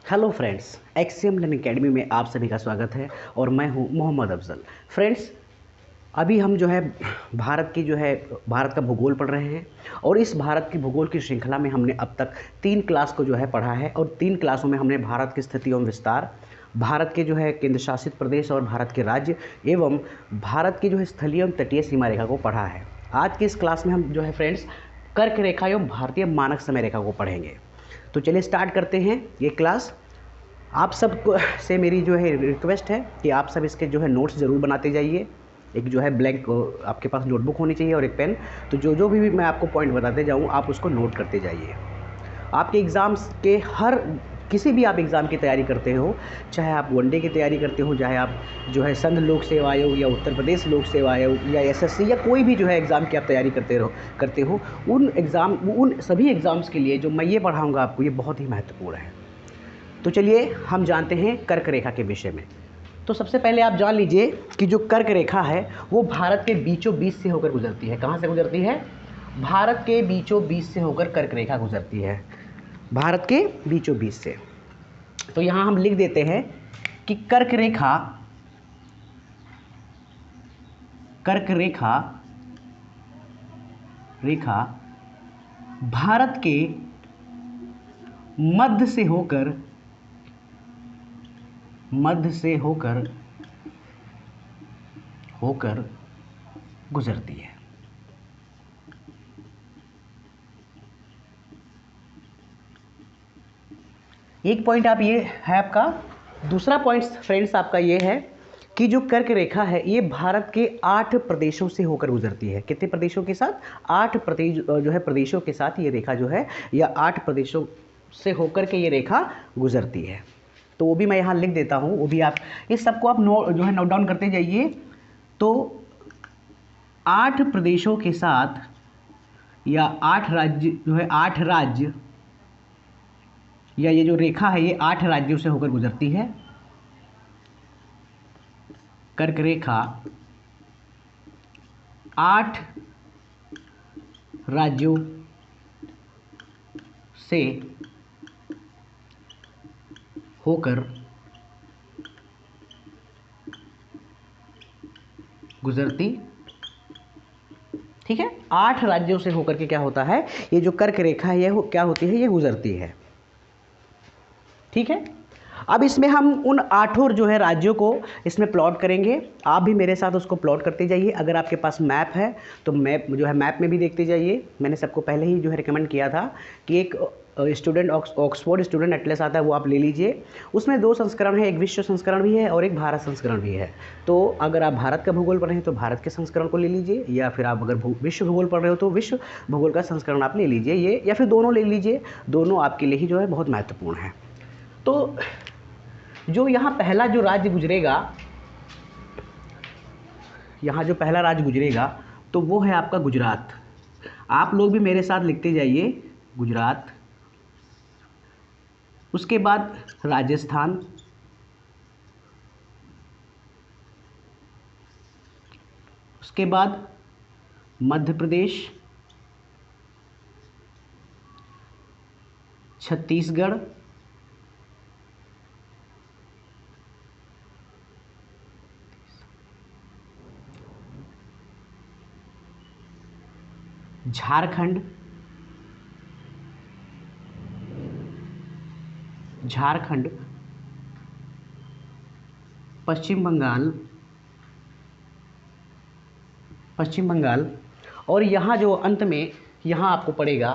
Hello friends, axiom learning academy में आप सभी का स्वागत है और मैं हूं मोहम्मद अफजल। फ्रेंड्स, अभी हम भारत का भूगोल पढ़ रहे हैं और इस भारत की भूगोल की श्रृंखला में हमने अब तक 3 क्लास को पढ़ा है और 3 क्लासों में हमने भारत की स्थिति एवं विस्तार, भारत के केंद्र शासित प्रदेश और भारत के राज्य एवं भारत की स्थलीय एवं तटीय सीमा रेखा को पढ़ा है। आज की इस क्लास में हम फ्रेंड्स कर्क रेखा एवं भारतीय मानक समय रेखा को पढ़ेंगे। तो चलिए स्टार्ट करते हैं ये क्लास। आप सब से मेरी रिक्वेस्ट है कि आप सब इसके नोट्स ज़रूर बनाते जाइए। एक ब्लैंक आपके पास नोटबुक होनी चाहिए और एक पेन। तो जो भी मैं आपको पॉइंट बताते जाऊँ आप उसको नोट करते जाइए। आपके एग्ज़ाम्स के किसी भी आप एग्ज़ाम की तैयारी करते हो, चाहे आप वनडे की तैयारी करते हो, चाहे आप संघ लोक सेवा आयोग या उत्तर प्रदेश लोक सेवा आयोग या एसएससी या कोई भी एग्ज़ाम की आप तैयारी करते हो उन सभी एग्ज़ाम्स के लिए जो मैं ये पढ़ाऊँगा आपको, ये बहुत ही महत्वपूर्ण है। तो चलिए हम जानते हैं कर्क रेखा के विषय में। तो सबसे पहले आप जान लीजिए कि जो कर्क रेखा है वो भारत के बीचों बीच से होकर गुजरती है। कहाँ से गुजरती है? भारत के बीचों बीच से होकर कर्क रेखा गुजरती है, भारत के बीचों बीच से। तो यहाँ हम लिख देते हैं कि कर्क रेखा भारत के मध्य से होकर गुजरती है। एक पॉइंट आप ये है आपका। दूसरा पॉइंट फ्रेंड्स आपका ये है कि जो कर्क रेखा है ये भारत के 8 प्रदेशों से होकर गुजरती है। कितने प्रदेशों के साथ? 8 प्रदेशों के साथ ये रेखा या 8 प्रदेशों से होकर के ये रेखा गुजरती है। तो वो भी मैं यहाँ लिख देता हूँ, वो भी आप इस सबको आप नोट डाउन करते जाइए। तो 8 प्रदेशों के साथ या 8 राज्य या ये जो रेखा है ये 8 राज्यों से होकर गुजरती है। कर्क रेखा 8 राज्यों से होकर गुजरती, ठीक है। 8 राज्यों से होकर के क्या होता है, ये जो कर्क रेखा है ये क्या होती है, ये गुजरती है, ठीक है। अब इसमें हम उन 8 राज्यों को इसमें प्लॉट करेंगे। आप भी मेरे साथ उसको प्लॉट करते जाइए। अगर आपके पास मैप है तो मैप में भी देखते जाइए। मैंने सबको पहले ही रिकमेंड किया था कि एक ऑक्सफोर्ड स्टूडेंट एटलस आता है, वो आप ले लीजिए। उसमें 2 संस्करण है, एक विश्व संस्करण भी है और एक भारत संस्करण भी है। तो अगर आप भारत का भूगोल पढ़ रहे हैं तो भारत के संस्करण को ले लीजिए, या फिर आप अगर विश्व भूगोल पढ़ रहे हो तो विश्व भूगोल का संस्करण आप ले लीजिए, ये या फिर दोनों ले लीजिए। दोनों आपके लिए ही बहुत महत्वपूर्ण है। तो जो यहाँ पहला जो राज्य गुजरेगा, यहाँ जो पहला राज्य गुजरेगा तो वो है आपका गुजरात। आप लोग भी मेरे साथ लिखते जाइए, गुजरात। उसके बाद राजस्थान, उसके बाद मध्य प्रदेश, छत्तीसगढ़, झारखंड, पश्चिम बंगाल और यहाँ जो अंत में यहाँ आपको पड़ेगा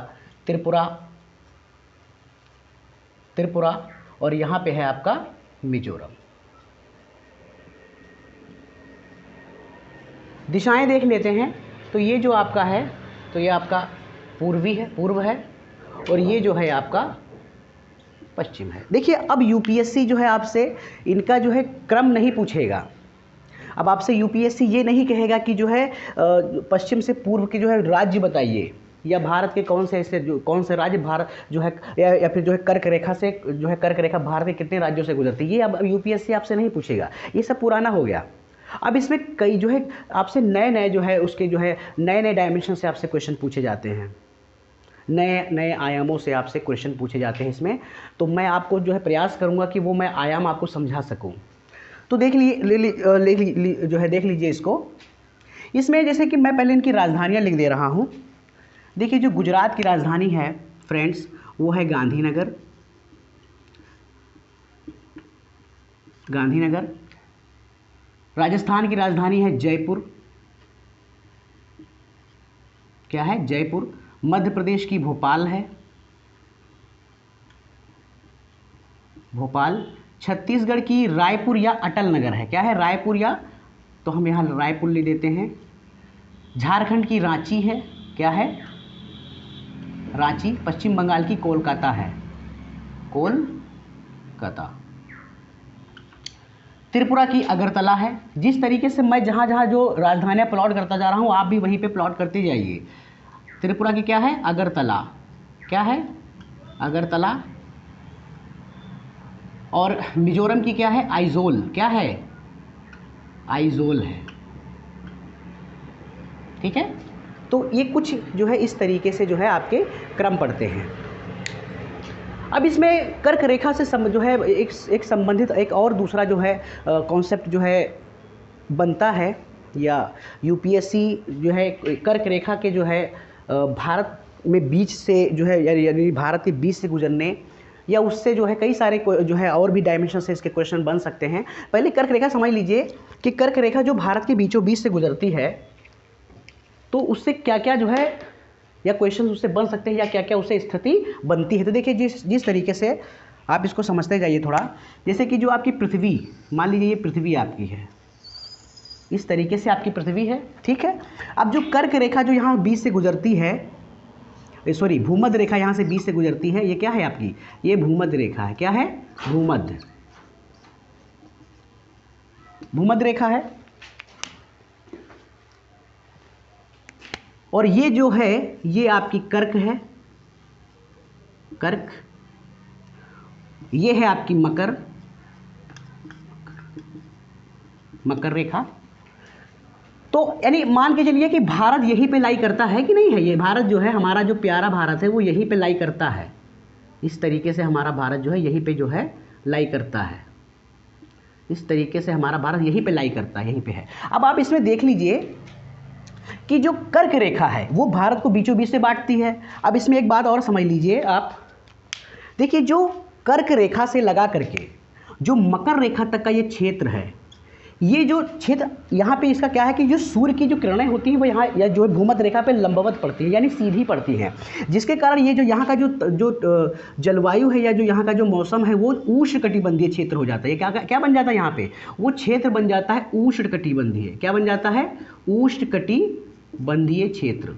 त्रिपुरा और यहाँ पे है आपका मिजोरम। दिशाएं देख लेते हैं। तो ये जो आपका है तो ये आपका पूर्व है और ये जो है आपका पश्चिम है। देखिए, अब यूपीएससी आपसे इनका क्रम नहीं पूछेगा। अब आपसे यूपीएससी ये नहीं कहेगा कि पश्चिम से पूर्व के राज्य बताइए, या भारत के कौन से राज्य भारत या फिर कर्क रेखा से कर्क रेखा भारत के कितने राज्यों से गुजरती है, ये अब यूपीएससी आपसे नहीं पूछेगा। ये सब पुराना हो गया। अब इसमें कई आपसे नए उसके नए डायमेंशन से आपसे क्वेश्चन पूछे जाते हैं। नए नए आयामों से आपसे क्वेश्चन पूछे जाते हैं इसमें। तो मैं आपको जो है प्रयास करूँगा कि वो मैं आयाम आपको समझा सकूँ। तो देख देख लीजिए इसको। इसमें जैसे कि मैं पहले इनकी राजधानियाँ लिख दे रहा हूँ। देखिए जो गुजरात की राजधानी है फ्रेंड्स वो है गांधीनगर, गांधीनगर। राजस्थान की राजधानी है जयपुर, क्या है, जयपुर। मध्य प्रदेश की भोपाल है, भोपाल। छत्तीसगढ़ की रायपुर या अटल नगर है, क्या है, रायपुर या, तो हम यहाँ रायपुर ले देते हैं। झारखंड की रांची है, क्या है, रांची। पश्चिम बंगाल की कोलकाता है, कोलकाता। त्रिपुरा की अगरतला है। जिस तरीके से मैं जहाँ जहाँ जो राजधानियाँ प्लॉट करता जा रहा हूँ आप भी वहीं पे प्लॉट करते जाइए। त्रिपुरा की क्या है, अगरतला, क्या है, अगरतला। और मिजोरम की क्या है, आइजोल, क्या है, आइजोल है, ठीक है। तो ये कुछ जो है इस तरीके से जो है आपके क्रम पढ़ते हैं। अब इसमें कर्क रेखा से जो है एक संबंधित एक और दूसरा जो है कॉन्सेप्ट जो है बनता है, या यूपीएससी जो है कर्क रेखा के जो है भारत में बीच से जो है यानी भारत के बीच से गुजरने या उससे जो है कई सारे जो है और भी डायमेंशन से इसके क्वेश्चन बन सकते हैं। पहले कर्क रेखा समझ लीजिए कि कर्क रेखा जो भारत के बीचों बीच से गुजरती है तो उससे क्या क्या जो है या क्वेश्चन उससे बन सकते हैं या क्या क्या उससे स्थिति बनती है। तो देखिए जिस तरीके से आप इसको समझते जाइए थोड़ा। जैसे कि जो आपकी पृथ्वी, मान लीजिए ये पृथ्वी आपकी है, इस तरीके से आपकी पृथ्वी है, ठीक है। अब जो कर्क रेखा जो यहाँ बीच से गुजरती है, सॉरी भूमध्य रेखा यहाँ से बीच से गुजरती है, ये क्या है आपकी, ये भूमध्य रेखा है, क्या है, भूमध्य, भूमध्य रेखा है। और ये जो है ये आपकी कर्क है, कर्क। ये है आपकी मकर, मकर रेखा। तो यानी मान के चलिए कि भारत यहीं पे लाई करता है कि नहीं है, ये भारत जो है हमारा जो प्यारा भारत है वो यहीं पे लाई करता है। इस तरीके से हमारा भारत जो है यहीं पे जो है लाई करता है, इस तरीके से हमारा भारत यहीं पे लाई करता है, यहीं पे है। अब आप इसमें देख लीजिए कि जो कर्क रेखा है वो भारत को बीचों बीच से बांटती है। अब इसमें एक बात और समझ लीजिए आप, देखिए जो कर्क रेखा से लगा करके जो मकर रेखा तक का ये क्षेत्र है, ये जो क्षेत्र यहाँ पे इसका क्या है कि जो सूर्य की जो किरणें होती हैं वो यहाँ या जो भूमध्य रेखा पे लंबवत पड़ती है यानी सीधी पड़ती हैं, जिसके कारण ये जो यहाँ का जो जलवायु है या जो यहाँ का जो मौसम है वो उष्णकटिबंधीय क्षेत्र हो जाता है। ये क्या बन जाता है यहाँ पे, वो क्षेत्र बन जाता है उष्णकटिबंधीय, क्या बन जाता है, उष्णकटिबंधीय क्षेत्र,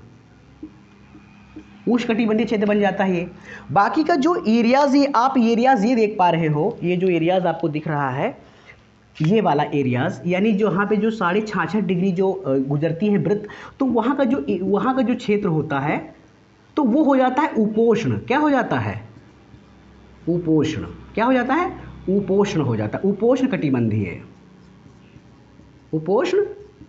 उष्णकटिबंधीय क्षेत्र बन जाता है ये। बाकी का जो एरियाज ये आप एरियाज ये देख पा रहे हो, ये जो एरियाज आपको दिख रहा है ये वाला एरियाज, यानी जो यहाँ पे जो 66.5 डिग्री जो गुजरती है वृत्त, तो वहाँ का जो क्षेत्र होता है तो वो हो जाता है उपोष्ण, क्या हो जाता है, उपोष्ण, क्या हो जाता है, उपोष्ण हो जाता है, उपोष्ण कटिबंधीय, उपोष्ण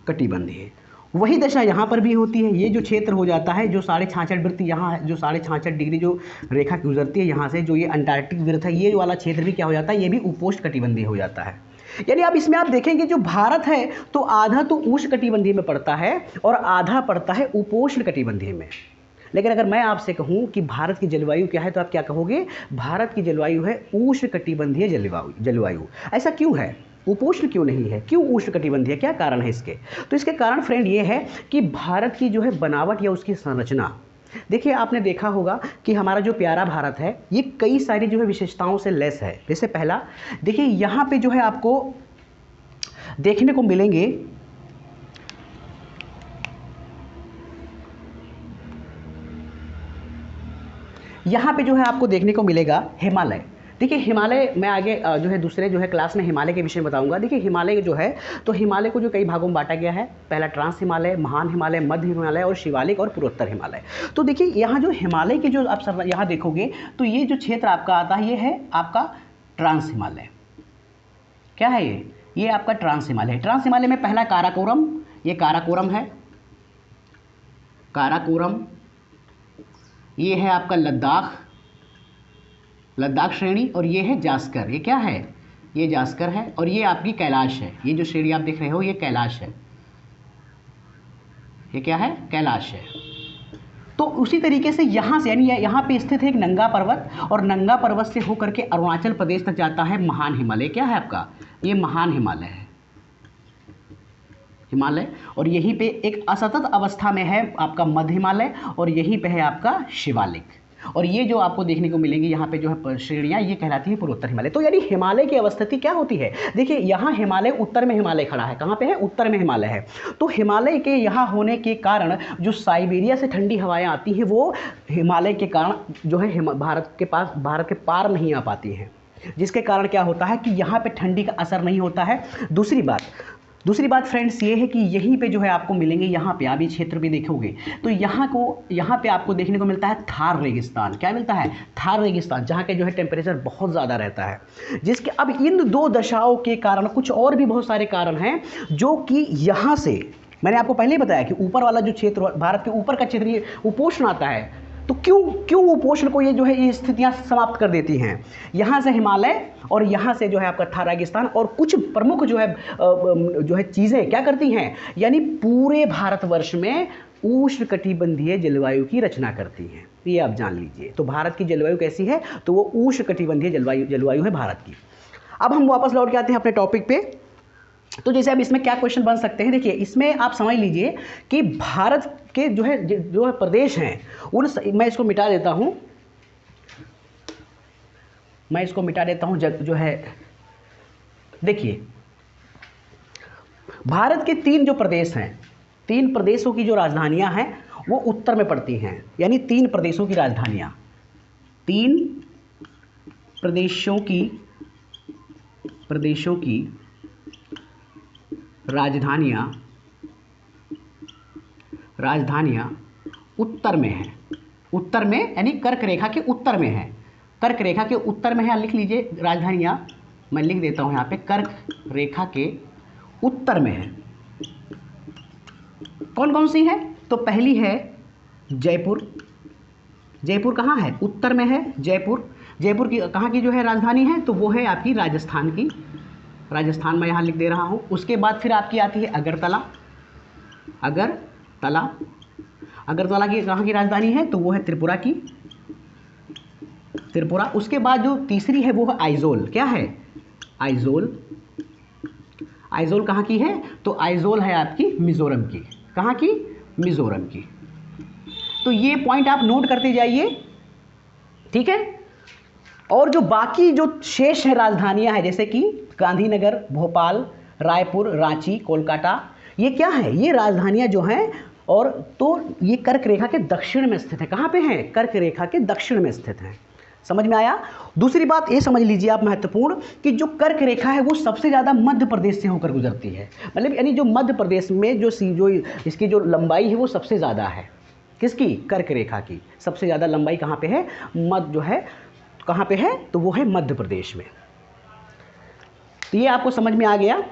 कटिबंधीय। वही दशा यहाँ पर भी होती है, ये जो क्षेत्र हो जाता है जो 66.5 वृत्त यहाँ है, जो 66.5 डिग्री जो रेखा गुजरती है यहाँ से, जो ये अंटार्कटिक वृत्त है, ये वाला क्षेत्र भी क्या हो जाता है, ये भी उपोष्ण कटिबंधीय हो जाता है। यानी अब इसमें आप देखेंगे जो भारत है तो आधा तो उष्णकटिबंधीय में पड़ता है और आधा पड़ता है उपोष्ण कटिबंधीय में। लेकिन अगर मैं आपसे कहूं कि भारत की जलवायु क्या है तो आप क्या कहोगे, भारत की जलवायु है उष्णकटिबंधीय जलवायु। ऐसा क्यों है, उपोष्ण क्यों नहीं है, क्यों उष्णकटिबंधीय, क्या कारण है इसके? तो इसके कारण फ्रेंड ये है कि भारत की जो है बनावट या उसकी संरचना, देखिए आपने देखा होगा कि हमारा जो प्यारा भारत है ये कई सारी जो है विशेषताओं से लेस है। जैसे पहला देखिए यहाँ पे जो है आपको देखने को मिलेंगे यहाँ पे जो है आपको देखने को मिलेगा हिमालय। देखिए हिमालय मैं आगे जो है दूसरे जो है क्लास में हिमालय के विषय में बताऊंगा। देखिए हिमालय जो है तो हिमालय को जो कई भागों में बांटा गया है, पहला ट्रांस हिमालय, महान हिमालय, मध्य हिमालय और शिवालिक और पूर्वोत्तर हिमालय। तो देखिए यहाँ जो हिमालय के जो आप यहाँ देखोगे तो ये जो क्षेत्र आपका आता है ये है आपका ट्रांस हिमालय। क्या है ये आपका ट्रांस हिमालय है। ट्रांस हिमालय में पहला काराकोरम, ये काराकोरम है, काराकोरम। ये है आपका लद्दाख, लद्दाख श्रेणी, और ये है जास्कर। ये क्या है? ये जास्कर है, और ये आपकी कैलाश है। ये जो श्रेणी आप देख रहे हो ये कैलाश है। ये क्या है? कैलाश है। तो उसी तरीके से यहाँ से, यानी यहाँ पे स्थित है एक नंगा पर्वत, और नंगा पर्वत से होकर के अरुणाचल प्रदेश तक जाता है महान हिमालय। क्या है आपका? ये महान हिमालय है, हिमालय। और यहीं पे एक असतत अवस्था में है आपका मध्य हिमालय, और यहीं पे है आपका शिवालिक। और ये जो आपको देखने को मिलेंगी यहाँ पे जो है श्रेणियाँ, ये कहलाती है पूर्वोत्तर हिमालय। तो यानी हिमालय की अवस्थिति क्या होती है? देखिए यहाँ हिमालय, उत्तर में हिमालय खड़ा है। कहाँ पे है? उत्तर में हिमालय है। तो हिमालय के यहाँ होने के कारण जो साइबेरिया से ठंडी हवाएं आती हैं वो हिमालय के कारण जो है भारत के पार नहीं आ पाती हैं, जिसके कारण क्या होता है कि यहाँ पे ठंडी का असर नहीं होता है। दूसरी बात फ्रेंड्स ये है कि यहीं पे जो है आपको मिलेंगे, यहाँ पे आप ये क्षेत्र भी देखोगे तो यहाँ पे आपको देखने को मिलता है थार रेगिस्तान। क्या मिलता है? थार रेगिस्तान, जहाँ के जो है टेम्परेचर बहुत ज़्यादा रहता है। जिसके अब इन दो दशाओं के कारण कुछ और भी बहुत सारे कारण हैं, जो कि यहाँ से मैंने आपको पहले ही बताया कि ऊपर वाला जो क्षेत्र, भारत के ऊपर का क्षेत्र, ये उपोष्ण आता है। तो क्यों उपोष्ण को ये जो है ये स्थितियां समाप्त कर देती हैं? यहाँ से हिमालय और यहाँ से जो है आपका थार रेगिस्तान, और कुछ प्रमुख जो है चीज़ें क्या करती हैं, यानी पूरे भारतवर्ष में उष्णकटिबंधीय जलवायु की रचना करती हैं। ये आप जान लीजिए। तो भारत की जलवायु कैसी है? तो वो उष्णकटिबंधीय जलवायु है भारत की। अब हम वापस लौट के आते हैं अपने टॉपिक पे। तो जैसे अब इसमें क्या क्वेश्चन बन सकते हैं, देखिए इसमें आप समझ लीजिए कि भारत के जो है प्रदेश हैं मैं इसको मिटा देता हूं, जो है देखिए भारत के 3 जो प्रदेश हैं, 3 प्रदेशों की जो राजधानियां हैं वो उत्तर में पड़ती हैं। यानी 3 प्रदेशों की राजधानियां, 3 प्रदेशों की राजधानियां उत्तर में है। उत्तर में यानी कर्क रेखा के उत्तर में है। कर्क रेखा के उत्तर में है, लिख लीजिए राजधानियां, मैं लिख देता हूं यहाँ पे, कर्क रेखा के उत्तर में है। कौन कौन सी है? तो पहली है जयपुर। जयपुर कहाँ है? उत्तर में है जयपुर। जयपुर की कहाँ की जो है राजधानी है? तो वो है आपकी राजस्थान की। राजस्थान में यहाँ लिख दे रहा हूँ। उसके बाद फिर आपकी आती है अगरतला। अगरतला की कहाँ की राजधानी है? तो वो है त्रिपुरा की, त्रिपुरा। उसके बाद जो तीसरी है वो है आइजोल। क्या है? आइजोल। आइजोल कहाँ की है? तो आइजोल है आपकी मिजोरम की। कहाँ की? मिजोरम की। तो ये पॉइंट आप नोट करते जाइए, ठीक है। और जो बाकी जो शेष है राजधानियां हैं, जैसे कि गांधीनगर, भोपाल, रायपुर, रांची, कोलकाता, ये क्या है? ये राजधानियां जो हैं, और तो ये कर्क रेखा के दक्षिण में स्थित है। कहाँ पे हैं? कर्क रेखा के दक्षिण में स्थित हैं। समझ में आया? दूसरी बात ये समझ लीजिए आप महत्वपूर्ण, कि जो कर्क रेखा है वो सबसे ज़्यादा मध्य प्रदेश से होकर गुजरती है। मतलब यानी जो मध्य प्रदेश में जो इसकी जो लंबाई है वो सबसे ज़्यादा है। किसकी? कर्क रेखा की सबसे ज़्यादा लंबाई कहाँ पे है? मध्य जो है कहाँ पे है? तो वो है मध्य प्रदेश में। तो ये आपको समझ में आ गया।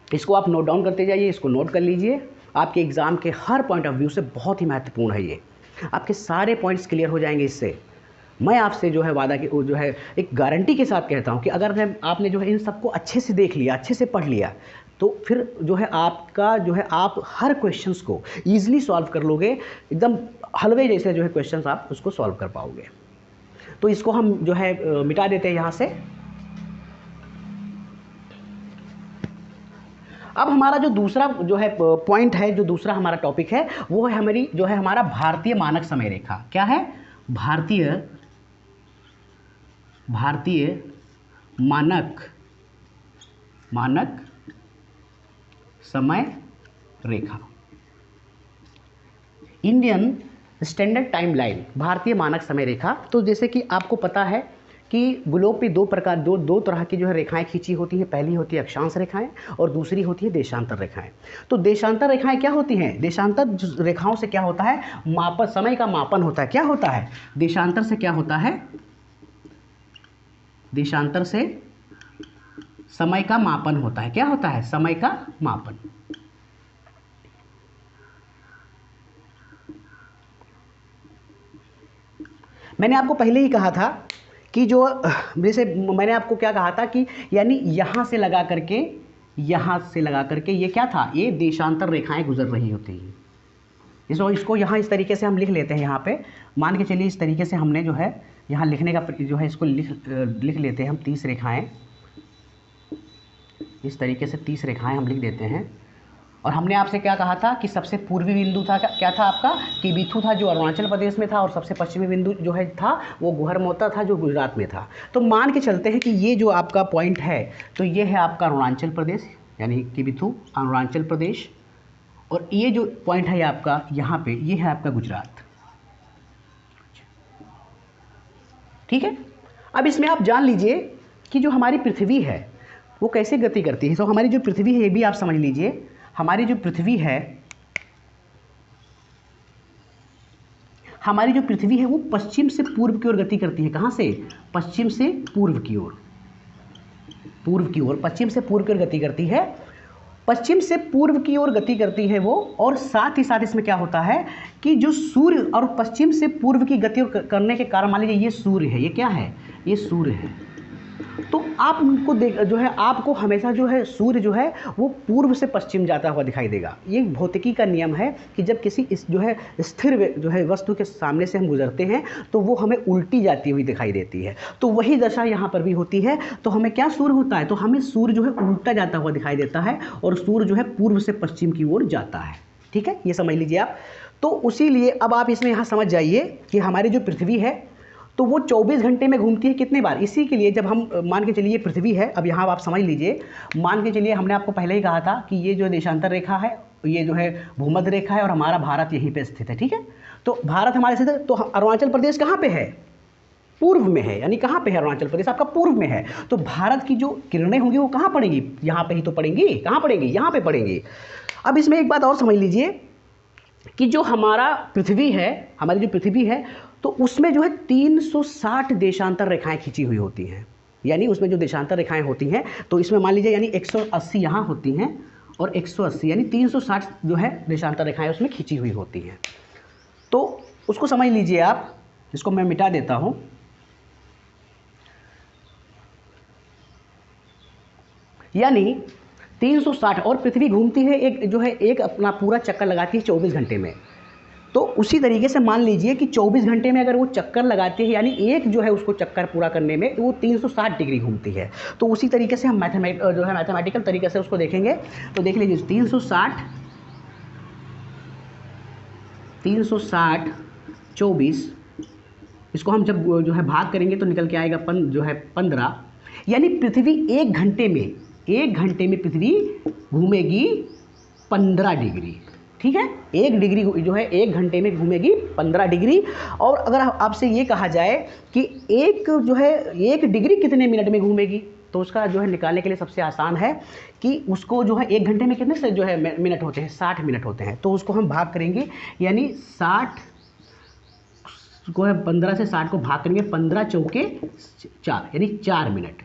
इसको आप नोट डाउन करते जाइए, इसको नोट कर लीजिए। आपके एग्जाम के हर पॉइंट ऑफ व्यू से बहुत ही महत्वपूर्ण है ये। आपके सारे पॉइंट्स क्लियर हो जाएंगे इससे। मैं आपसे जो है वादा की जो है एक गारंटी के साथ कहता हूँ कि अगर आपने जो है इन सबको अच्छे से देख लिया, अच्छे से पढ़ लिया, तो फिर जो है आपका जो है आप हर क्वेश्चंस को ईजिली सॉल्व कर लोगे। एकदम हलवे जैसे जो है क्वेश्चंस आप उसको सॉल्व कर पाओगे। तो इसको हम जो है मिटा देते हैं यहाँ से। अब हमारा जो दूसरा जो है पॉइंट है, जो दूसरा हमारा टॉपिक है, वो है हमारा भारतीय मानक समय रेखा। क्या है? भारतीय मानक समय रेखा, इंडियन स्टैंडर्ड टाइम लाइन, भारतीय मानक समय रेखा। तो जैसे कि आपको पता है कि ग्लोब पे दो तरह की जो है रेखाएं खींची होती हैं। पहली होती है अक्षांश रेखाएं और दूसरी होती है देशांतर रेखाएं। तो देशांतर रेखाएं क्या होती हैं? देशांतर रेखाओं से क्या होता है? मापन, समय का मापन होता है। क्या होता है? देशांतर से क्या होता है? देशांतर से समय का मापन होता है। क्या होता है? समय का मापन। मैंने आपको पहले ही कहा था कि जो जैसे मैंने आपको क्या कहा था कि यानी यहाँ से लगा करके ये क्या था, ये देशांतर रेखाएं गुजर रही होती हैं। इसको यहाँ इस तरीके से हम लिख लेते हैं। यहाँ पे मान के चलिए इस तरीके से हमने जो है यहाँ लिखने का जो है इसको लिख लेते हैं हम 30 रेखाएं। इस तरीके से 30 रेखाएं हम लिख देते हैं। और हमने आपसे क्या कहा था कि सबसे पूर्वी बिंदु था क्या था आपका, किबिथु था जो अरुणाचल प्रदेश में था, और सबसे पश्चिमी बिंदु जो है था वो गुहरमोता था जो गुजरात में था। तो मान के चलते हैं कि ये जो आपका पॉइंट है तो ये है आपका अरुणाचल प्रदेश यानी किबिथु अरुणाचल प्रदेश, और ये जो पॉइंट है आपका यहाँ पे ये है आपका गुजरात। ठीक है, अब इसमें आप जान लीजिए कि जो हमारी पृथ्वी है वो कैसे गति करती है। तो हमारी जो पृथ्वी है ये भी आप समझ लीजिए, हमारी जो पृथ्वी है वो पश्चिम से पूर्व की ओर गति करती है। कहाँ से? पश्चिम से पूर्व की ओर, पश्चिम से पूर्व की ओर गति करती है, पश्चिम से पूर्व की ओर गति करती है वो। और साथ ही साथ इसमें क्या होता है कि जो सूर्य और पश्चिम से पूर्व की गति करने के कारण, मान लीजिए ये सूर्य है, ये क्या है, ये सूर्य है, तो आप उनको जो है आपको हमेशा जो है सूर्य जो है वो पूर्व से पश्चिम जाता हुआ दिखाई देगा। ये भौतिकी का नियम है कि जब किसी इस जो है स्थिर जो है वस्तु के सामने से हम गुजरते हैं तो वो हमें उल्टी जाती हुई दिखाई देती है। तो वही दशा यहाँ पर भी होती है। तो हमें क्या सूर्य होता है, तो हमें सूर्य जो है उल्टा जाता हुआ दिखाई देता है और सूर्य जो है पूर्व से पश्चिम की ओर जाता है। ठीक है, ये समझ लीजिए आप। तो उसी लिए अब आप इसमें यहाँ समझ जाइए कि हमारी जो पृथ्वी है तो वो 24 घंटे में घूमती है कितने बार। इसी के लिए जब हम मान के चलिए पृथ्वी है, अब यहाँ आप समझ लीजिए, मान के चलिए हमने आपको पहले ही कहा था कि ये जो देशांतर रेखा है ये जो है भूमध्य रेखा है और हमारा भारत यहीं पे स्थित है। ठीक है, तो भारत हमारे स्थित है। तो अरुणाचल प्रदेश कहाँ पे है? पूर्व में है। यानी कहाँ पे है अरुणाचल प्रदेश? आपका पूर्व में है। तो भारत की जो किरणें होंगी वो कहाँ पड़ेंगी? यहाँ पे ही तो पड़ेंगी। कहाँ पड़ेंगी? यहाँ पे पड़ेंगी। अब इसमें एक बात और समझ लीजिए कि जो हमारा पृथ्वी है, हमारी जो पृथ्वी है तो उसमें जो है 360 देशांतर रेखाएं खींची हुई होती हैं। यानी उसमें जो देशांतर रेखाएं होती हैं तो इसमें मान लीजिए यानी 180 यहाँ होती हैं और 180 यानी 360 जो है देशांतर रेखाएं उसमें खींची हुई होती हैं। तो उसको समझ लीजिए आप, इसको मैं मिटा देता हूँ। यानी 360 और पृथ्वी घूमती है एक जो है एक अपना पूरा चक्कर लगाती है 24 घंटे में। तो उसी तरीके से मान लीजिए कि 24 घंटे में अगर वो चक्कर लगाती है यानी एक जो है उसको चक्कर पूरा करने में वो 360 डिग्री घूमती है। तो उसी तरीके से हम मैथमेटिकल तरीके से उसको देखेंगे। तो देख लीजिए 360 24, इसको हम जब जो है भाग करेंगे तो निकल के आएगा जो है 15। यानी पृथ्वी एक घंटे में पृथ्वी घूमेगी 15 डिग्री। ठीक है, 1 डिग्री जो है 1 घंटे में घूमेगी 15 डिग्री। और अगर आपसे ये कहा जाए कि एक डिग्री कितने मिनट में घूमेगी, तो उसका जो है निकालने के लिए सबसे आसान है कि उसको जो है 1 घंटे में कितने से जो है मिनट होते हैं, 60 मिनट होते हैं। तो उसको हम भाग करेंगे यानी 60 को है 15 से 60 को भाग करेंगे, 15 चौके 4 यानी 4 मिनट।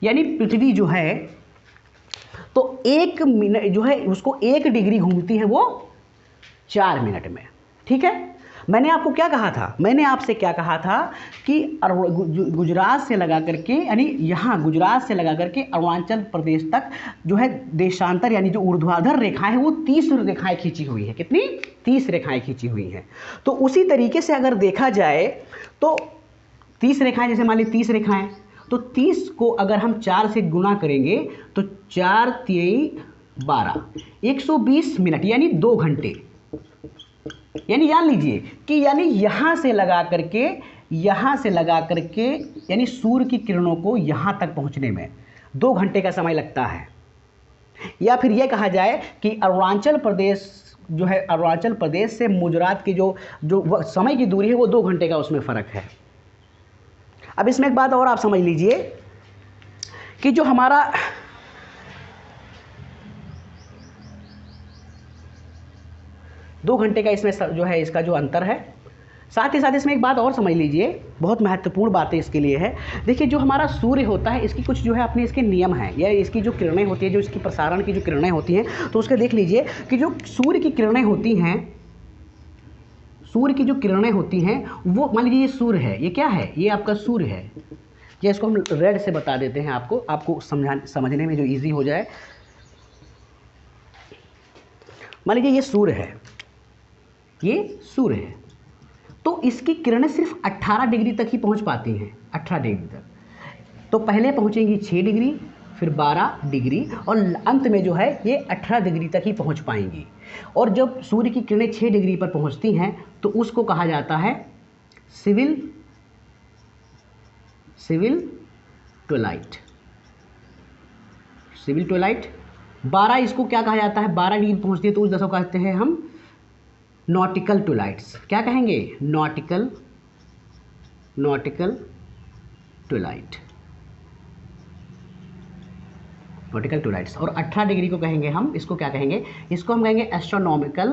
यानी पृथ्वी जो है तो 1 मिनट जो है उसको 1 डिग्री घूमती है वो 4 मिनट में। ठीक है, मैंने आपको क्या कहा था, मैंने आपसे क्या कहा था कि गुजरात से लगा करके यानी यहाँ गुजरात से लगा करके अरुणाचल प्रदेश तक जो है देशांतर यानी जो ऊर्ध्वाधर रेखाएं है वो 30 रेखाएं खींची हुई है। कितनी? 30 रेखाएं खींची हुई हैं। तो उसी तरीके से अगर देखा जाए तो 30 रेखाएं, जैसे मान ली 30 रेखाएं, तो 30 को अगर हम 4 से गुना करेंगे तो 4 3 12 120 मिनट यानी 2 घंटे। यानी जान लीजिए कि यानी यहाँ से लगा करके यानी सूर्य की किरणों को यहाँ तक पहुँचने में 2 घंटे का समय लगता है। या फिर यह कहा जाए कि अरुणाचल प्रदेश से गुजरात की जो समय की दूरी है वो 2 घंटे का उसमें फ़र्क है। अब इसमें एक बात और आप समझ लीजिए कि जो हमारा दो घंटे का इसमें जो है इसका जो अंतर है, साथ ही साथ इसमें एक बात और समझ लीजिए, बहुत महत्वपूर्ण बात है इसके लिए है। देखिए जो हमारा सूर्य होता है इसकी कुछ जो है अपने इसके नियम हैं, या इसकी जो किरणें होती है, जो इसकी प्रसारण की जो किरणें होती हैं, तो उसके देख लीजिए कि जो सूर्य की किरणें होती हैं, सूर्य की जो किरणें होती हैं वो, मान लीजिए ये सूर्य है, ये क्या है, ये आपका सूर्य है, या इसको हम रेड से बता देते हैं आपको समझने में जो इजी हो जाए। मान लीजिए ये सूर्य है, ये सूर्य है, तो इसकी किरणें सिर्फ 18 डिग्री तक ही पहुंच पाती हैं, 18 डिग्री तक। तो पहले पहुंचेंगी 6 डिग्री, फिर 12 डिग्री, और अंत में जो है ये 18 डिग्री तक ही पहुंच पाएंगी। और जब सूर्य की किरणें 6 डिग्री पर पहुंचती हैं तो उसको कहा जाता है सिविल ट्विलाइट। Civil Twilight. 12 इसको क्या कहा जाता है, 12 डिग्री पहुंचती है तो उस दशा को कहते हैं हम नॉटिकल ट्विलाइट्स। क्या कहेंगे, नॉटिकल ट्विलाइट, नॉटिकल ट्विलाइट्स। और 18 डिग्री को कहेंगे हम, इसको क्या कहेंगे, इसको हम कहेंगे एस्ट्रोनॉमिकल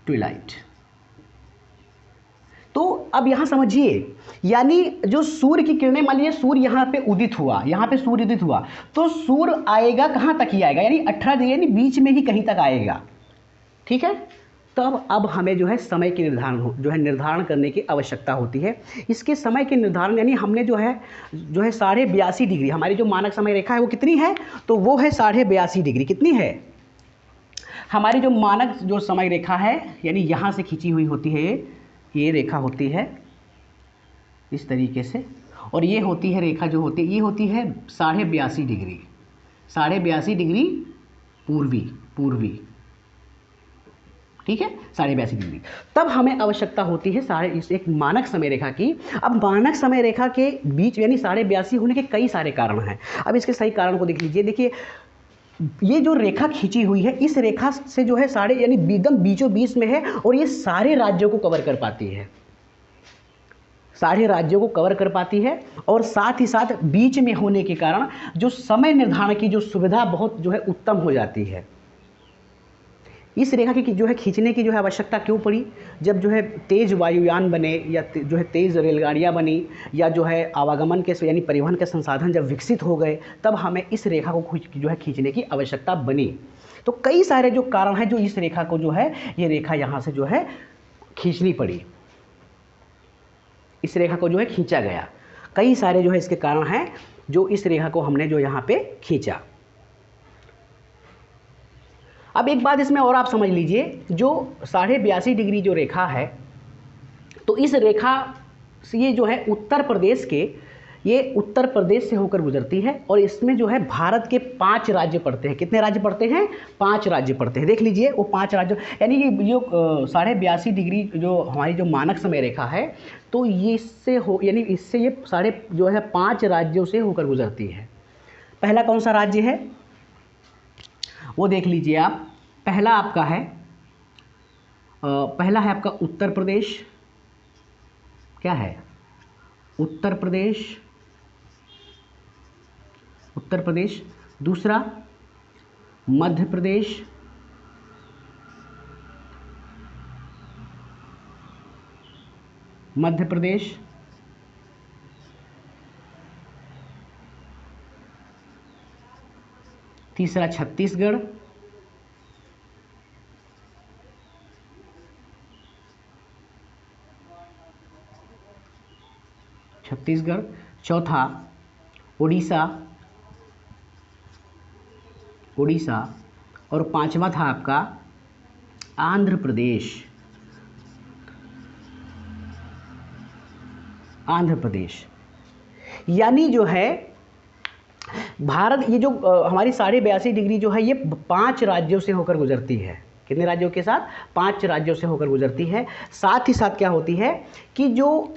ट्विलाइट। तो अब यहां समझिए, यानी जो सूर्य की किरणें, मान लीजिए सूर्य यहां पे उदित हुआ, यहां पे सूर्य उदित हुआ, तो सूर्य आएगा कहां तक ही आएगा, यानी 18 डिग्री, यानी बीच में ही कहीं तक आएगा। ठीक है, तब अब हमें जो है समय की निर्धारण करने की आवश्यकता होती है। इसके समय के निर्धारण, यानी हमने जो है 82.5 डिग्री, हमारी जो मानक समय रेखा है वो कितनी है, तो वो है 82.5 डिग्री। कितनी है हमारी जो मानक जो समय रेखा है, यानी यहाँ से खींची हुई होती है, ये रेखा होती है इस तरीके से, और ये होती है रेखा जो होती है, ये होती है 82.5 डिग्री, 82.5 डिग्री पूर्वी। ठीक है, 82.5 डिग्री। तब हमें आवश्यकता होती है इस एक मानक समय रेखा की। अब मानक समय रेखा के बीच यानी 82.5 होने के कई सारे कारण हैं। अब इसके सही कारण को देख लीजिए। देखिए, ये जो रेखा खींची हुई है, इस रेखा से जो है यानी एकदम बीचों बीच में है, और ये सारे राज्यों को कवर कर पाती है, सारे राज्यों को कवर कर पाती है, और साथ ही साथ बीच में होने के कारण जो समय निर्धारण की जो सुविधा बहुत जो है उत्तम हो जाती है। इस रेखा की जो है खींचने की जो है आवश्यकता क्यों पड़ी, जब जो है तेज वायुयान बने, या जो है तेज रेलगाड़ियाँ बनी, या जो है आवागमन के यानी परिवहन के संसाधन जब विकसित हो गए, तब हमें इस रेखा को जो है खींचने की आवश्यकता बनी। तो कई सारे जो कारण हैं जो इस रेखा को जो है, ये रेखा यहाँ से जो है खींचनी पड़ी, इस रेखा को जो है खींचा गया। कई सारे जो है इसके कारण हैं जो इस रेखा को हमने जो यहाँ पे खींचा। अब एक बात इसमें और आप समझ लीजिए, जो 82.5 डिग्री जो रेखा है, तो इस रेखा से ये जो है उत्तर प्रदेश से होकर गुजरती है, और इसमें जो है भारत के 5 राज्य पड़ते हैं। कितने राज्य पड़ते हैं, 5 राज्य पड़ते हैं। देख लीजिए वो 5 राज्य, यानी कि जो 82.5 डिग्री जो हमारी जो मानक समय रेखा है, तो ये इससे ये 5 राज्यों से होकर गुजरती है। पहला कौन सा राज्य है वो देख लीजिए आप। पहला है आपका उत्तर प्रदेश। क्या है, उत्तर प्रदेश। दूसरा मध्य प्रदेश। तीसरा छत्तीसगढ़। चौथा उड़ीसा। और 5वां था आपका आंध्र प्रदेश। यानी जो है भारत, ये जो हमारी 82.5 डिग्री जो है, ये 5 राज्यों से होकर गुजरती है। कितने राज्यों के साथ, 5 राज्यों से होकर गुजरती है। साथ ही साथ क्या होती है कि जो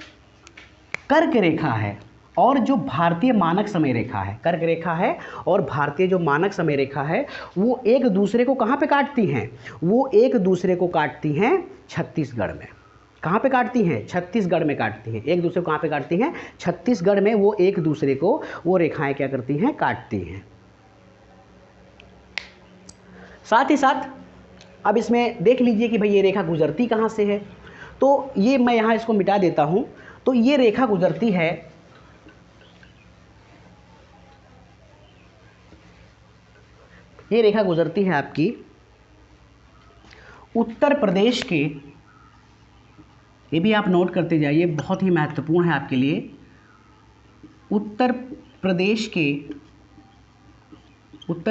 कर्क रेखा है और जो भारतीय मानक समय रेखा है, कर्क रेखा है और भारतीय जो मानक समय रेखा है, वो एक दूसरे को कहाँ पे काटती हैं, वो एक दूसरे को काटती हैं छत्तीसगढ़ में। कहाँ पे काटती हैं, छत्तीसगढ़ में काटती हैं। एक दूसरे को कहाँ पे काटती हैं, छत्तीसगढ़ में। वो एक दूसरे को वो रेखाएं क्या करती हैं, काटती हैं। साथ ही साथ अब इसमें देख लीजिए कि भाई ये रेखा गुजरती कहाँ से है, तो ये मैं यहाँ इसको मिटा देता हूँ। तो ये रेखा गुजरती है ये रेखा गुजरती है आपकी उत्तर प्रदेश के, ये भी आप नोट करते जाइए, बहुत ही महत्वपूर्ण है आपके लिए। उत्तर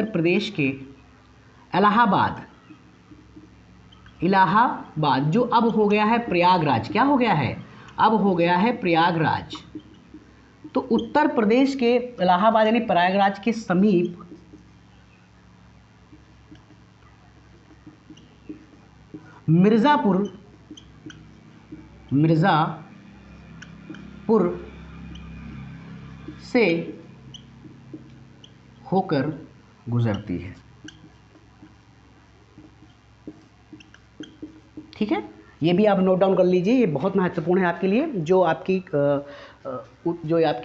प्रदेश के इलाहाबाद जो अब हो गया है प्रयागराज, क्या हो गया है, अब हो गया है प्रयागराज। तो उत्तर प्रदेश के इलाहाबाद यानी प्रयागराज के समीप मिर्ज़ापुर से होकर गुजरती है। ठीक है, ये भी आप नोट डाउन कर लीजिए, ये बहुत महत्वपूर्ण है आपके लिए। जो आपकी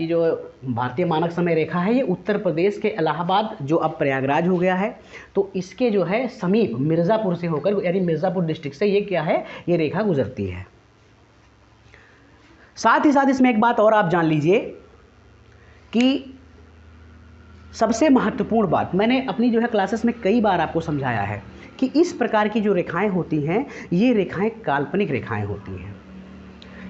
जो भारतीय मानक समय रेखा है, ये उत्तर प्रदेश के इलाहाबाद जो अब प्रयागराज हो गया है, तो इसके जो है समीप मिर्ज़ापुर से होकर, यानी मिर्ज़ापुर डिस्ट्रिक्ट से ये क्या है, ये रेखा गुजरती है। साथ ही साथ इसमें एक बात और आप जान लीजिए कि सबसे महत्वपूर्ण बात, मैंने अपनी जो है क्लासेस में कई बार आपको समझाया है कि इस प्रकार की जो रेखाएं होती हैं, ये रेखाएं काल्पनिक रेखाएं होती हैं,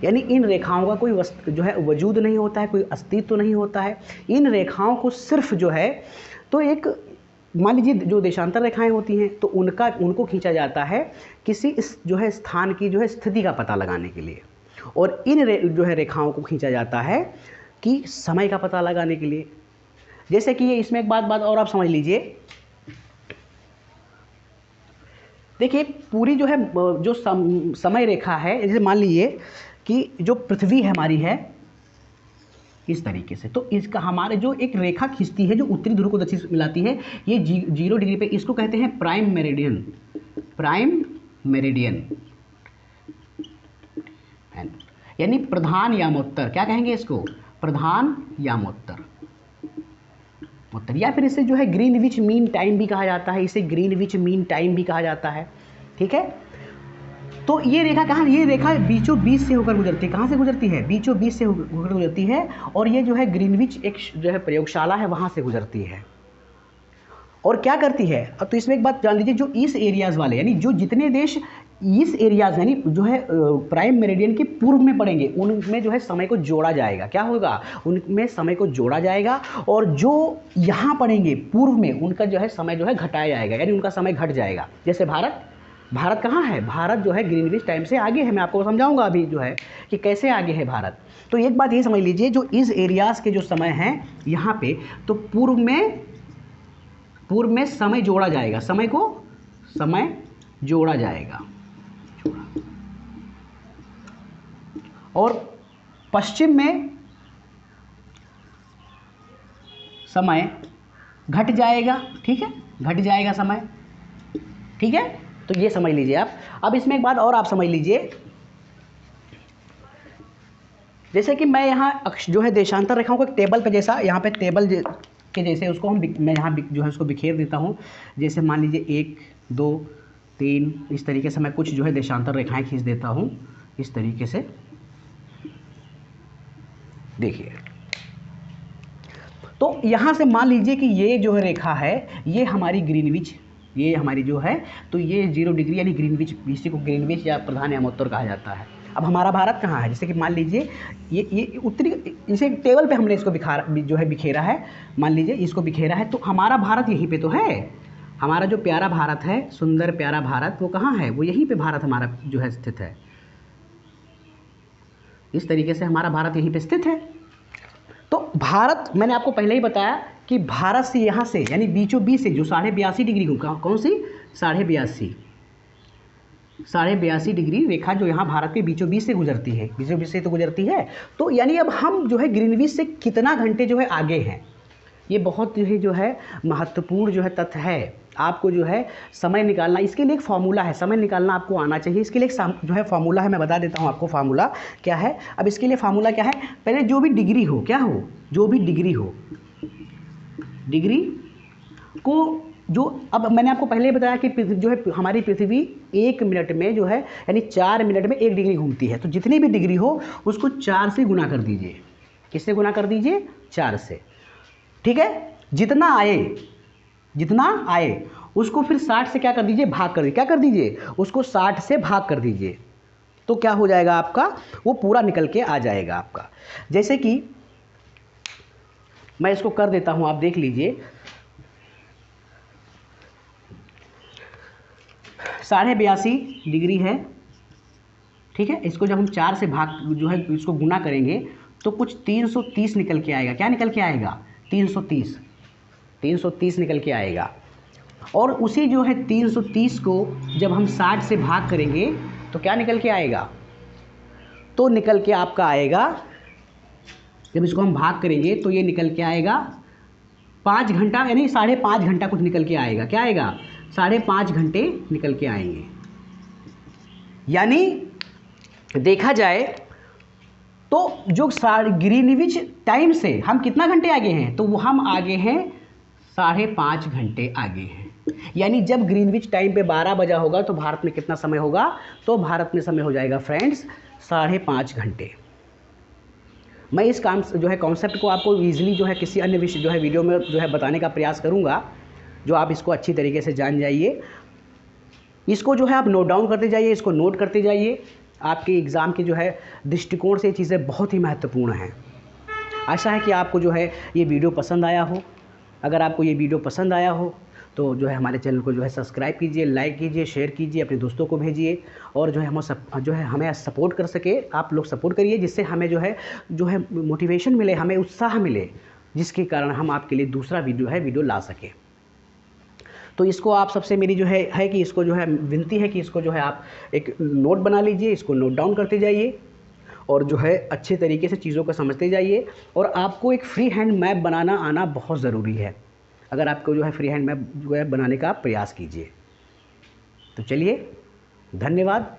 यानी इन रेखाओं का कोई जो है वजूद नहीं होता है, कोई अस्तित्व नहीं होता है। इन रेखाओं को सिर्फ जो है, तो एक मान लीजिए जो देशांतर रेखाएं होती हैं, तो उनको खींचा जाता है किसी जो है स्थान की जो है स्थिति का पता लगाने के लिए, और इन जो है रेखाओं को खींचा जाता है कि समय का पता लगाने के लिए। जैसे कि ये इसमें एक बात और आप समझ लीजिए, देखिए पूरी जो है जो समय रेखा है, जैसे मान लीजिए कि जो पृथ्वी हमारी है इस तरीके से, तो इसका हमारे जो एक रेखा खींचती है जो उत्तरी ध्रुव को दक्षिण से मिलाती है, ये 0 डिग्री पे, इसको कहते हैं प्राइम मेरिडियन यानी प्रधान यामोत्तर। क्या कहेंगे इसको, प्रधान यामोत्तर, या फिर इसे जो है ग्रीनविच मीन टाइम भी कहा जाता है, इसे ग्रीनविच मीन टाइम भी कहा जाता है। ठीक है, तो ये रेखा कहाँ, ये रेखा बीचों बीच से होकर गुजरती है। कहाँ से गुजरती है, बीचों बीच से होकर गुजरती है, और ये जो है ग्रीनविच एक जो है प्रयोगशाला है, वहाँ से गुजरती है। और क्या करती है, अब तो इसमें एक बात जान लीजिए, जो ईस्ट एरियाज़ वाले, यानी जो जितने देश ईस्ट एरियाज़ यानी जो है प्राइम मेरिडियन के पूर्व में पड़ेंगे, उनमें जो है समय को जोड़ा जाएगा। क्या होगा, उनमें समय को जोड़ा जाएगा, और जो यहाँ पड़ेंगे पूर्व में, उनका जो है समय जो है घटाया जाएगा, यानी उनका समय घट जाएगा। जैसे भारत कहाँ है, भारत जो है ग्रीनविच टाइम से आगे है। मैं आपको समझाऊंगा अभी जो है कि कैसे आगे है भारत। तो एक बात ये समझ लीजिए, जो इस एरियाज़ के जो समय हैं यहाँ पे, तो पूर्व में समय जोड़ा जाएगा, समय जोड़ा जाएगा, और पश्चिम में समय घट जाएगा। ठीक है, घट जाएगा समय। ठीक है, तो ये समझ लीजिए आप। अब इसमें एक बात और आप समझ लीजिए, जैसे कि मैं यहाँ जो है देशांतर रेखाओं को एक टेबल पे, जैसा यहाँ पे टेबल के जैसे उसको मैं यहाँ जो है उसको बिखेर देता हूँ। जैसे मान लीजिए 1 2 3 इस तरीके से मैं कुछ जो है देशांतर रेखाएं खींच देता हूँ इस तरीके से। देखिए, तो यहाँ से मान लीजिए कि ये जो है रेखा है, ये हमारी ग्रीनविच, ये हमारी जो है, तो ये 0 डिग्री यानी ग्रीनविच, इसी को ग्रीनविच या प्रधान यामोत्तर कहा जाता है। अब हमारा भारत कहाँ है, जैसे कि मान लीजिए ये उत्तरी, इसे टेबल पे हमने इसको बिखेरा है, मान लीजिए इसको बिखेरा है, तो हमारा भारत यहीं पे तो है। हमारा जो प्यारा भारत है, सुंदर प्यारा भारत, वो कहाँ है, वो यहीं पे भारत हमारा जो है स्थित है। इस तरीके से हमारा भारत यहीं पे स्थित है। तो भारत, मैंने आपको पहले ही बताया कि भारत से यहाँ से, यानी बीचों बीच से जो 82.5 डिग्री, कौन सी 82.5 डिग्री रेखा जो यहाँ भारत के बीचों बीच से गुजरती है, बीचों बीच से तो गुजरती है। तो यानी अब हम जो है ग्रीनविच से कितना घंटे जो है आगे हैं, ये बहुत जो है महत्वपूर्ण जो है तथ्य है। आपको जो है समय निकालना, इसके लिए एक फार्मूला है, समय निकालना आपको आना चाहिए। इसके लिए एक जो है फार्मूला है, मैं बता देता हूँ आपको फार्मूला क्या है। अब इसके लिए फार्मूला क्या है, पहले जो भी डिग्री हो, क्या हो, जो भी डिग्री हो, डिग्री को जो, अब मैंने आपको पहले बताया कि जो है हमारी पृथ्वी 1 मिनट में जो है, यानी 4 मिनट में 1 डिग्री घूमती है। तो जितनी भी डिग्री हो उसको 4 से गुना कर दीजिए। किससे गुना कर दीजिए, 4 से। ठीक है, जितना आए जितना आए उसको फिर 60 से क्या कर दीजिए, भाग कर दीजिए। क्या कर दीजिए, उसको 60 से भाग कर दीजिए, तो क्या हो जाएगा आपका, वो पूरा निकल के आ जाएगा आपका। जैसे कि मैं इसको कर देता हूं, आप देख लीजिए 82.5 डिग्री है, ठीक है। इसको जब हम 4 से भाग जो है इसको गुना करेंगे तो कुछ 330 निकल के आएगा। क्या निकल के आएगा, 330 निकल के आएगा। और उसी जो है 330 को जब हम 60 से भाग करेंगे तो क्या निकल के आएगा, तो निकल के आपका आएगा, जब इसको हम भाग करेंगे तो ये निकल के आएगा 5 घंटा, यानी 5.5 घंटा कुछ निकल के आएगा। क्या आएगा, 5.5 घंटे निकल के आएंगे। यानी देखा जाए तो जो ग्रीनविच टाइम से हम कितना घंटे आगे हैं, तो वो हम आगे हैं 5.5 घंटे आगे हैं। यानी जब ग्रीनविच टाइम पे 12 बजा होगा तो भारत में कितना समय होगा, तो भारत में समय हो जाएगा फ्रेंड्स 5.5 घंटे। मैं इस काम जो है कॉन्सेप्ट को आपको ईजिली जो है किसी अन्य विषय जो है वीडियो में जो है बताने का प्रयास करूंगा, जो आप इसको अच्छी तरीके से जान जाइए। इसको जो है आप नोट डाउन करते जाइए, इसको नोट करते जाइए। आपके एग्ज़ाम के जो है दृष्टिकोण से ये चीज़ें बहुत ही महत्वपूर्ण हैं। आशा है कि आपको जो है ये वीडियो पसंद आया हो। अगर आपको ये वीडियो पसंद आया हो तो जो है हमारे चैनल को जो है सब्सक्राइब कीजिए, लाइक कीजिए, शेयर कीजिए, अपने दोस्तों को भेजिए, और जो है हमें सपोर्ट कर सके, आप लोग सपोर्ट करिए, जिससे हमें जो है मोटिवेशन मिले, हमें उत्साह मिले, जिसके कारण हम आपके लिए दूसरा वीडियो ला सकें। तो इसको आप सबसे मेरी जो है कि इसको जो है विनती है कि इसको जो है आप एक नोट बना लीजिए, इसको नोट डाउन करते जाइए और जो है अच्छे तरीके से चीज़ों को समझते जाइए। और आपको एक फ्री हैंड मैप बनाना आना बहुत ज़रूरी है। अगर आपको जो है फ्री हैंड मैप जो है बनाने का प्रयास कीजिए। तो चलिए, धन्यवाद।